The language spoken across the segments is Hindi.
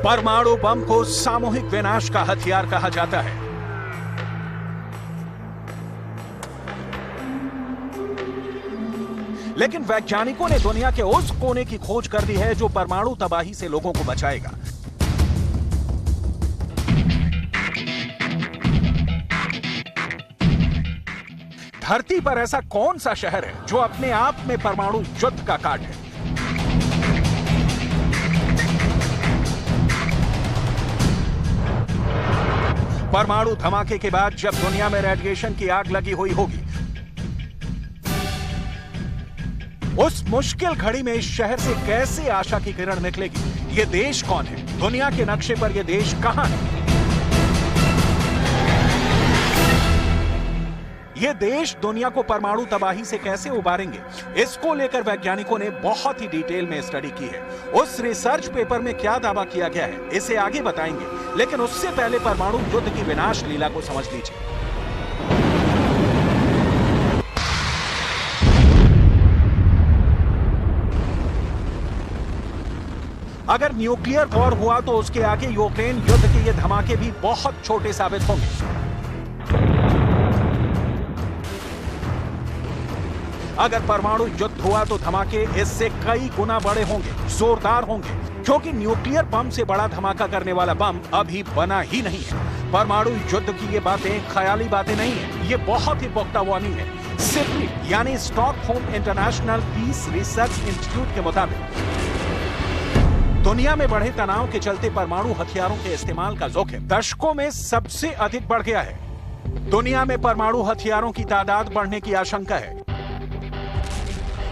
परमाणु बम को सामूहिक विनाश का हथियार कहा जाता है। लेकिन वैज्ञानिकों ने दुनिया के उस कोने की खोज कर दी है जो परमाणु तबाही से लोगों को बचाएगा। धरती पर ऐसा कौन सा शहर है जो अपने आप में परमाणु युद्ध का कार्ड है? परमाणु धमाके के बाद जब दुनिया में रेडिएशन की आग लगी हुई होगी, उस मुश्किल घड़ी में इस शहर से कैसे आशा की किरण निकलेगी? ये देश कौन है? दुनिया के नक्शे पर ये देश कहां है? ये देश दुनिया को परमाणु तबाही से कैसे उबारेंगे? इसको लेकर वैज्ञानिकों ने बहुत ही डिटेल में स्टडी की है। उस रिसर्च पेपर में क्या दावा किया गया है, इसे आगे बताएंगे, लेकिन उससे पहले परमाणु युद्ध की विनाश लीला को समझ लीजिए। अगर न्यूक्लियर वॉर हुआ तो उसके आगे यूक्रेन युद्ध के ये धमाके भी बहुत छोटे साबित होंगे। अगर परमाणु युद्ध हुआ तो धमाके इससे कई गुना बड़े होंगे, जोरदार होंगे, क्योंकि न्यूक्लियर बम से बड़ा धमाका करने वाला बम अभी बना ही नहीं है। परमाणु युद्ध की ये बातें ख्याली बातें नहीं है, ये बहुत ही पुख्ता वार्निंग है। सिप्री यानी Stockholm International Peace Research Institute के मुताबिक दुनिया में बढ़े तनाव के चलते परमाणु हथियारों के इस्तेमाल का जोखिम दशकों में सबसे अधिक बढ़ गया है। दुनिया में परमाणु हथियारों की तादाद बढ़ने की आशंका है।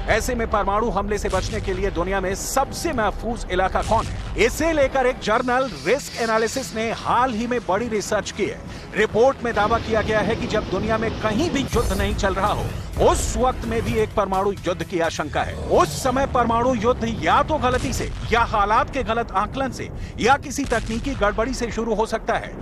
ऐसे में परमाणु हमले से बचने के लिए दुनिया में सबसे महफूज इलाका कौन है? इसे लेकर एक जर्नल रिस्क एनालिसिस ने हाल ही में बड़ी रिसर्च की है। रिपोर्ट में दावा किया गया है कि जब दुनिया में कहीं भी युद्ध नहीं चल रहा हो, उस वक्त में भी एक परमाणु युद्ध की आशंका है। उस समय परमाणु युद्ध या तो गलती से, या हालात के गलत आकलन से, या किसी तकनीकी गड़बड़ी से शुरू हो सकता है।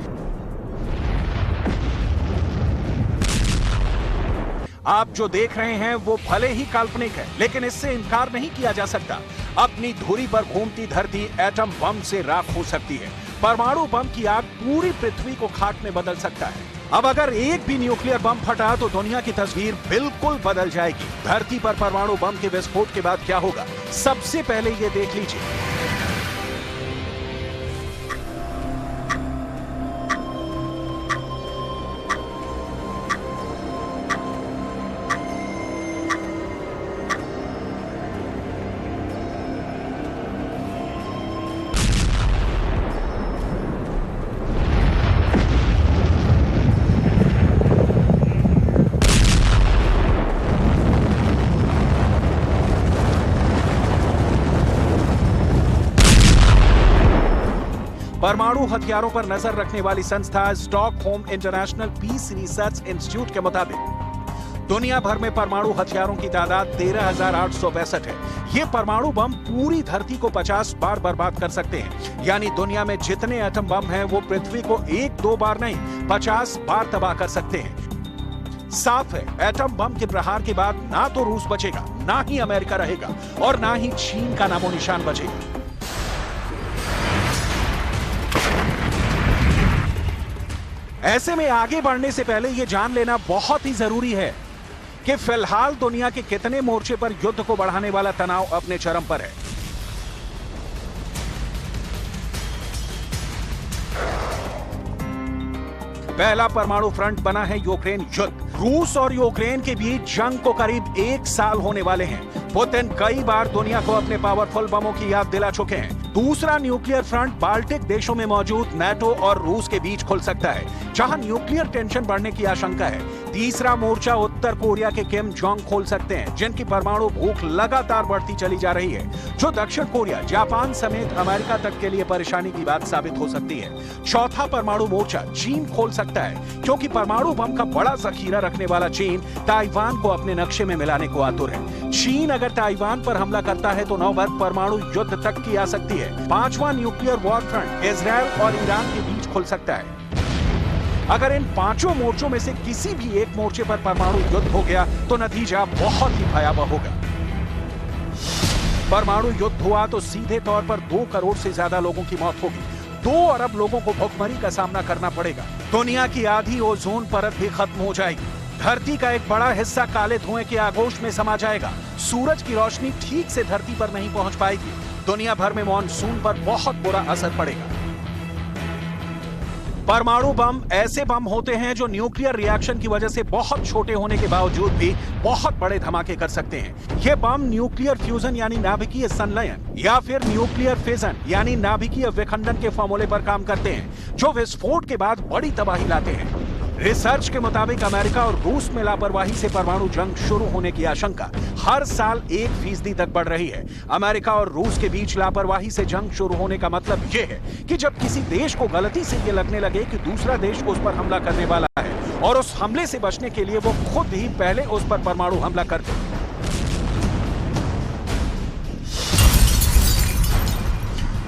आप जो देख रहे हैं वो भले ही काल्पनिक है, लेकिन इससे इनकार नहीं किया जा सकता। अपनी धुरी पर घूमती धरती एटम बम से राख हो सकती है। परमाणु बम की आग पूरी पृथ्वी को खाक में बदल सकता है। अब अगर एक भी न्यूक्लियर बम फटा तो दुनिया की तस्वीर बिल्कुल बदल जाएगी। धरती पर परमाणु बम के विस्फोट के बाद क्या होगा, सबसे पहले ये देख लीजिए। परमाणु हथियारों पर नजर रखने वाली संस्था Stockholm International Peace Research Institute के मुताबिक दुनिया भर में परमाणु हथियारों की तादाद 13,862 है। ये परमाणु बम पूरी धरती को 50 बार बर्बाद कर सकते हैं। यानी दुनिया में जितने एटम बम हैं वो पृथ्वी को 1-2 बार नहीं 50 बार तबाह कर सकते हैं। साफ है, एटम बम के प्रहार के बाद ना तो रूस बचेगा, ना ही अमेरिका रहेगा, और ना ही चीन का नामो निशान बचेगा। ऐसे में आगे बढ़ने से पहले यह जान लेना बहुत ही जरूरी है कि फिलहाल दुनिया के कितने मोर्चे पर युद्ध को बढ़ाने वाला तनाव अपने चरम पर है। पहला परमाणु फ्रंट बना है यूक्रेन युद्ध। रूस और यूक्रेन के बीच जंग को करीब 1 साल होने वाले हैं। पुतिन कई बार दुनिया को अपने पावरफुल बमों की याद दिला चुके हैं। दूसरा न्यूक्लियर फ्रंट बाल्टिक देशों में मौजूद नाटो और रूस के बीच खुल सकता है, जहां न्यूक्लियर टेंशन बढ़ने की आशंका है। तीसरा मोर्चा उत्तर कोरिया के किम जोंग खोल सकते हैं, जिनकी परमाणु भूख लगातार बढ़ती चली जा रही है, जो दक्षिण कोरिया, जापान समेत अमेरिका तक के लिए परेशानी की बात साबित हो सकती है। चौथा परमाणु मोर्चा चीन खोल सकता है, क्योंकि परमाणु बम का बड़ा जखीरा रखने वाला चीन ताइवान को अपने नक्शे में मिलाने को आतुर है। चीन अगर ताइवान पर हमला करता है तो नौबत परमाणु युद्ध तक की आ सकती है। पांचवा न्यूक्लियर वॉर फ्रंट इजराइल और ईरान के बीच खुल सकता है। अगर इन पांचों मोर्चों में से किसी भी एक मोर्चे पर परमाणु युद्ध हो गया तो नतीजा बहुत ही भयावह होगा। परमाणु युद्ध हुआ तो सीधे तौर पर 2 करोड़ से ज्यादा लोगों की मौत होगी। 2 अरब लोगों को भुखमरी का सामना करना पड़ेगा। दुनिया की आधी ओजोन परत भी खत्म हो जाएगी। धरती का एक बड़ा हिस्सा काले धुएं के आगोश में समा जाएगा। सूरज की रोशनी ठीक से धरती पर नहीं पहुंच पाएगी। दुनिया भर में मॉनसून पर बहुत बुरा असर पड़ेगा। परमाणु बम ऐसे बम होते हैं जो न्यूक्लियर रिएक्शन की वजह से बहुत छोटे होने के बावजूद भी बहुत बड़े धमाके कर सकते हैं। ये बम न्यूक्लियर फ्यूजन यानी नाभिकीय संलयन या फिर न्यूक्लियर फिजन यानी नाभिकीय विखंडन के फॉर्मूले पर काम करते हैं, जो विस्फोट के बाद बड़ी तबाही लाते हैं। रिसर्च के मुताबिक अमेरिका और रूस में लापरवाही से परमाणु जंग शुरू होने की आशंका हर साल 1% तक बढ़ रही है। अमेरिका और रूस के बीच लापरवाही से जंग शुरू होने का मतलब यह है कि जब किसी देश को गलती से ये लगने लगे कि दूसरा देश उस पर हमला करने वाला है और उस हमले से बचने के लिए वो खुद ही पहले उस पर परमाणु हमला कर दे।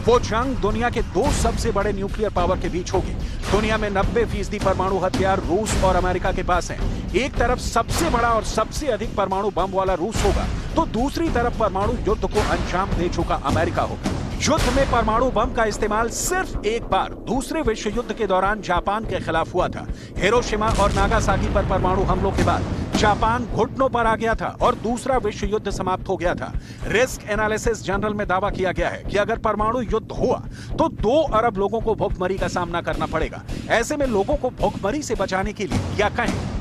वो जंग दुनिया के 2 सबसे बड़े न्यूक्लियर पावर के बीच होगी। दुनिया में 90% परमाणु हथियार रूस और अमेरिका के पास हैं। एक तरफ सबसे बड़ा और सबसे अधिक परमाणु बम वाला रूस होगा, तो दूसरी तरफ परमाणु युद्ध को अंजाम दे चुका अमेरिका होगा। युद्ध में परमाणु बम का इस्तेमाल सिर्फ एक बार दूसरे विश्व युद्ध के दौरान जापान के खिलाफ हुआ था। हिरोशिमा और नागासाकी पर परमाणु हमलों के बाद जापान घुटनों पर आ गया था और दूसरा विश्व युद्ध समाप्त हो गया था। रिस्क एनालिसिस जर्नल में दावा किया गया है कि अगर परमाणु युद्ध हुआ तो 2 अरब लोगों को भुखमरी का सामना करना पड़ेगा। ऐसे में लोगों को भुखमरी से बचाने के लिए या कहें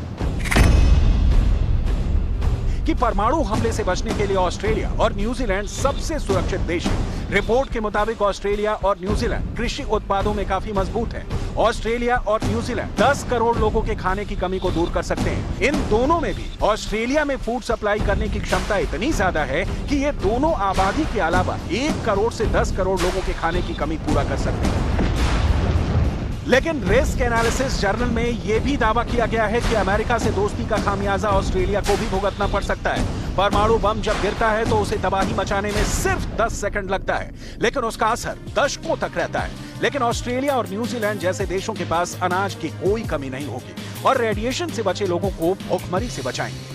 कि परमाणु हमले से बचने के लिए ऑस्ट्रेलिया और न्यूजीलैंड सबसे सुरक्षित देश है। रिपोर्ट के मुताबिक ऑस्ट्रेलिया और न्यूजीलैंड कृषि उत्पादों में काफी मजबूत है। ऑस्ट्रेलिया और न्यूजीलैंड 10 करोड़ लोगों के खाने की कमी को दूर कर सकते हैं। इन दोनों में भी ऑस्ट्रेलिया में फूड सप्लाई करने की क्षमता इतनी ज्यादा है कि ये दोनों आबादी के अलावा 1 करोड़ से 10 करोड़ लोगों के खाने की कमी पूरा कर सकते हैं। लेकिन रिस्क एनालिसिस जर्नल में यह भी दावा किया गया है कि अमेरिका से दोस्ती का खामियाजा ऑस्ट्रेलिया को भी भुगतना पड़ सकता है। परमाणु बम जब गिरता है तो उसे तबाही मचाने में सिर्फ 10 सेकंड लगता है, लेकिन उसका असर दशकों तक रहता है। लेकिन ऑस्ट्रेलिया और न्यूजीलैंड जैसे देशों के पास अनाज की कोई कमी नहीं होगी और रेडिएशन से बचे लोगों को भुखमरी से बचाएंगे।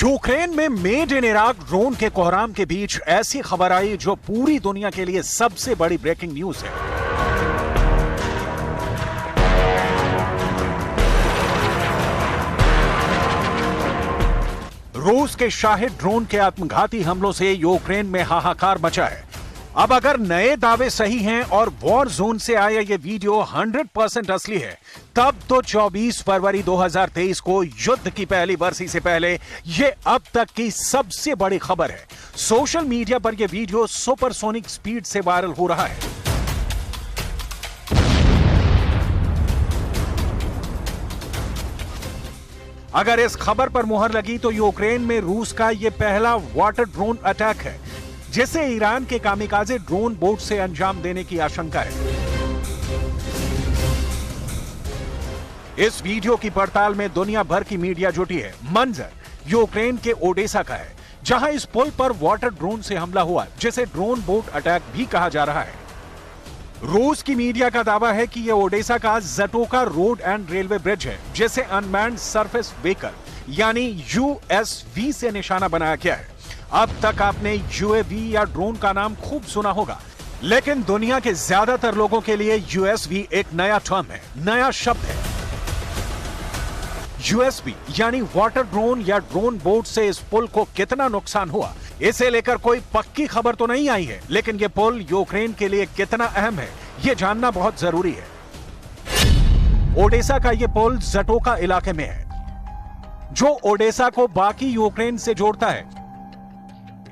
यूक्रेन में मेड इन इराक ड्रोन के कोहराम के बीच ऐसी खबर आई जो पूरी दुनिया के लिए सबसे बड़ी ब्रेकिंग न्यूज है। रूस के शाहिद ड्रोन के आत्मघाती हमलों से यूक्रेन में हाहाकार मचा है। अब अगर नए दावे सही हैं और वॉर जोन से आया ये वीडियो 100% असली है, तब तो 24 फरवरी 2023 को युद्ध की पहली बरसी से पहले ये अब तक की सबसे बड़ी खबर है। सोशल मीडिया पर यह वीडियो सुपरसोनिक स्पीड से वायरल हो रहा है। अगर इस खबर पर मुहर लगी तो यूक्रेन में रूस का यह पहला वाटर ड्रोन अटैक है जिसे ईरान के कामिकाजे ड्रोन बोट से अंजाम देने की आशंका है। इस वीडियो की पड़ताल में दुनिया भर की मीडिया जुटी है। मंजर यूक्रेन के ओडेसा का है, जहां इस पुल पर वाटर ड्रोन से हमला हुआ, जिसे ड्रोन बोट अटैक भी कहा जा रहा है। रूस की मीडिया का दावा है कि यह ओडेसा का ज़टोका रोड एंड रेलवे ब्रिज है, जिसे अनमैन्ड सरफेस व्हीकल यानी यूएसवी से निशाना बनाया गया है। अब तक आपने यूएवी या ड्रोन का नाम खूब सुना होगा, लेकिन दुनिया के ज्यादातर लोगों के लिए यूएसवी एक नया टर्म है, नया शब्द है। यूएसवी यानी वाटर ड्रोन या ड्रोन बोट से इस पुल को कितना नुकसान हुआ, इसे लेकर कोई पक्की खबर तो नहीं आई है, लेकिन यह पुल यूक्रेन के लिए कितना अहम है, यह जानना बहुत जरूरी है। ओडेसा का यह पुल ज़टोका इलाके में है, जो ओडेसा को बाकी यूक्रेन से जोड़ता है।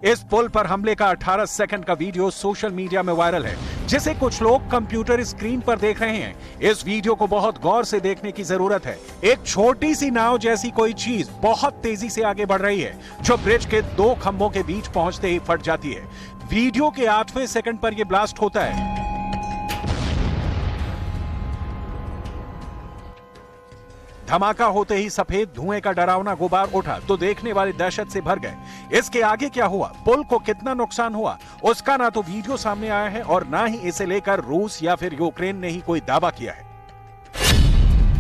इस पुल पर हमले का 18 सेकंड का वीडियो सोशल मीडिया में वायरल है, जिसे कुछ लोग कंप्यूटर स्क्रीन पर देख रहे हैं। इस वीडियो को बहुत गौर से देखने की जरूरत है। एक छोटी सी नाव जैसी कोई चीज बहुत तेजी से आगे बढ़ रही है, जो ब्रिज के 2 खंभों के बीच पहुंचते ही फट जाती है। वीडियो के 8वें सेकंड पर यह ब्लास्ट होता है। धमाका होते ही सफेद धुएं का डरावना गुबार उठा तो देखने वाले दहशत से भर गए। इसके आगे क्या हुआ, पुल को कितना नुकसान हुआ, उसका ना तो वीडियो सामने आया है और ना ही इसे लेकर रूस या फिर यूक्रेन ने ही कोई दावा किया है।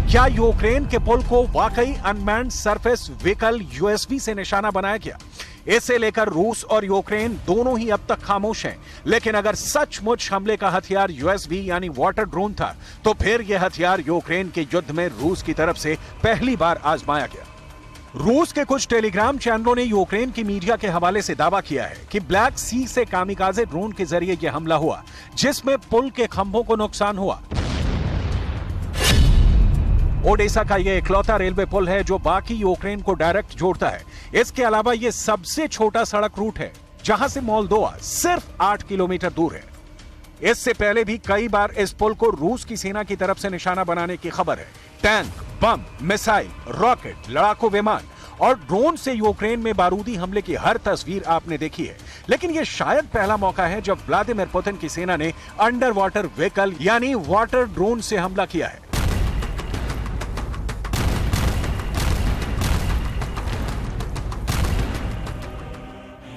क्या यूक्रेन के पुल को वाकई अनमैन्ड सरफेस व्हीकल यूएसवी से निशाना बनाया गया? इसे लेकर रूस और यूक्रेन दोनों ही अब तक खामोश हैं। लेकिन अगर सचमुच हमले का हथियार यूएसवी यानी वाटर ड्रोन था, तो फिर यह हथियार यूक्रेन के युद्ध में रूस की तरफ से पहली बार आजमाया गया। रूस के कुछ टेलीग्राम चैनलों ने यूक्रेन की मीडिया के हवाले से दावा किया है कि ब्लैक सी से कामिकाजे ड्रोन के जरिए यह हमला हुआ, जिसमें पुल के खंभों को नुकसान हुआ। ओडेसा का यह इकलौता रेलवे पुल है जो बाकी यूक्रेन को डायरेक्ट जोड़ता है। इसके अलावा यह सबसे छोटा सड़क रूट है जहां से मोल्दोवा सिर्फ 8 किलोमीटर दूर है। इससे पहले भी कई बार इस पुल को रूस की सेना की तरफ से निशाना बनाने की खबर है। टैंक, बम, मिसाइल, रॉकेट, लड़ाकू विमान और ड्रोन से यूक्रेन में बारूदी हमले की हर तस्वीर आपने देखी है। लेकिन यह शायद पहला मौका है जब व्लादिमीर पुतिन की सेना ने अंडर वाटर व्हीकल यानी वाटर ड्रोन से हमला किया है।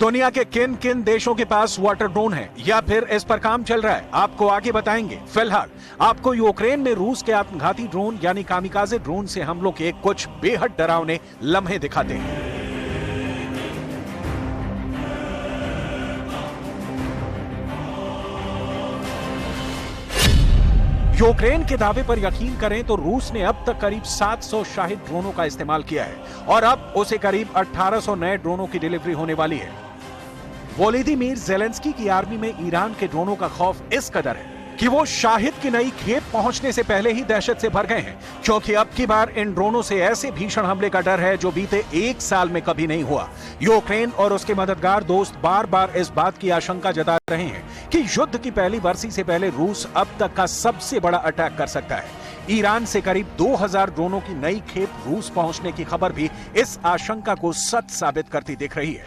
दुनिया के किन किन देशों के पास वाटर ड्रोन है या फिर इस पर काम चल रहा है, आपको आगे बताएंगे। फिलहाल आपको यूक्रेन में रूस के आत्मघाती ड्रोन यानी कामिकाजे ड्रोन से हमलों के कुछ बेहद डरावने लम्हे दिखाते हैं। यूक्रेन के दावे पर यकीन करें तो रूस ने अब तक करीब 700 शाहिद ड्रोनों का इस्तेमाल किया है और अब उसे करीब 1800 नए ड्रोनों की डिलीवरी होने वाली है। वोलोदिमीर ज़ेलेंस्की की आर्मी में ईरान के ड्रोनों का खौफ इस कदर है कि वो शाहिद की नई खेप पहुंचने से पहले ही दहशत से भर गए हैं, क्योंकि अब की बार इन ड्रोनों से ऐसे भीषण हमले का डर है जो बीते 1 साल में कभी नहीं हुआ। यूक्रेन और उसके मददगार दोस्त बार बार इस बात की आशंका जता रहे हैं कि युद्ध की पहली बरसी से पहले रूस अब तक का सबसे बड़ा अटैक कर सकता है। ईरान से करीब 2000 ड्रोनों की नई खेप रूस पहुंचने की खबर भी इस आशंका को सच साबित करती दिख रही है।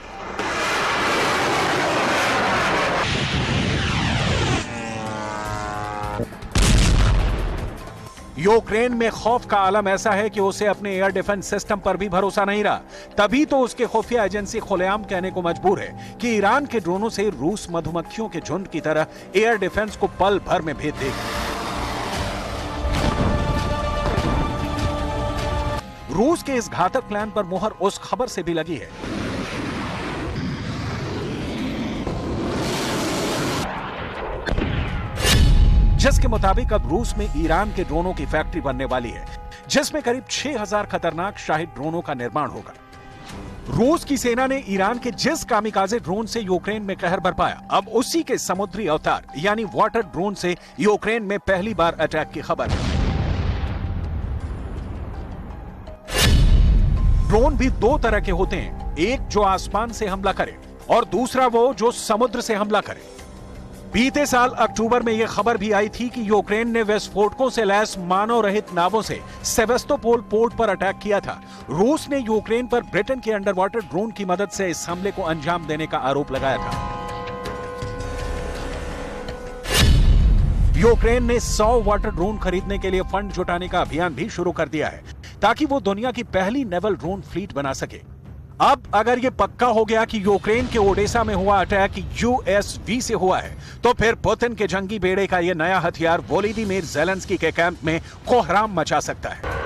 यूक्रेन में खौफ का आलम ऐसा है कि उसे अपने एयर डिफेंस सिस्टम पर भी भरोसा नहीं रहा। तभी तो उसके खुफिया एजेंसी खुलेआम कहने को मजबूर है कि ईरान के ड्रोनों से रूस मधुमक्खियों के झुंड की तरह एयर डिफेंस को पल भर में भेद देगा। रूस के इस घातक प्लान पर मुहर उस खबर से भी लगी है जिसके मुताबिक अब रूस में ईरान के ड्रोनों की फैक्ट्री बनने वाली है, जिसमें करीब 6000 खतरनाक शाहिद ड्रोनों का निर्माण होगा। रूस की सेना ने ईरान के जिस कामिकाजे ड्रोन से यूक्रेन में कहर बरपाया, अब उसी के समुद्री अवतार यानी वाटर ड्रोन से यूक्रेन में पहली बार अटैक की खबर है। ड्रोन भी 2 तरह के होते हैं, एक जो आसमान से हमला करे और दूसरा वो जो समुद्र से हमला करे। बीते साल अक्टूबर में यह खबर भी आई थी कि यूक्रेन ने विस्फोटकों से लैस मानव रहित नावों से सेवेस्तोपोल पोर्ट पर अटैक किया था। रूस ने यूक्रेन पर ब्रिटेन के अंडर वाटर ड्रोन की मदद से इस हमले को अंजाम देने का आरोप लगाया था। यूक्रेन ने 100 वाटर ड्रोन खरीदने के लिए फंड जुटाने का अभियान भी शुरू कर दिया है ताकि वो दुनिया की पहली नेवल ड्रोन फ्लीट बना सके। अब अगर यह पक्का हो गया कि यूक्रेन के ओडेसा में हुआ अटैक यूएसवी से हुआ है, तो फिर पुतिन के जंगी बेड़े का यह नया हथियार वोलोदिमीर ज़ेलेंस्की के कैंप में कोहराम मचा सकता है।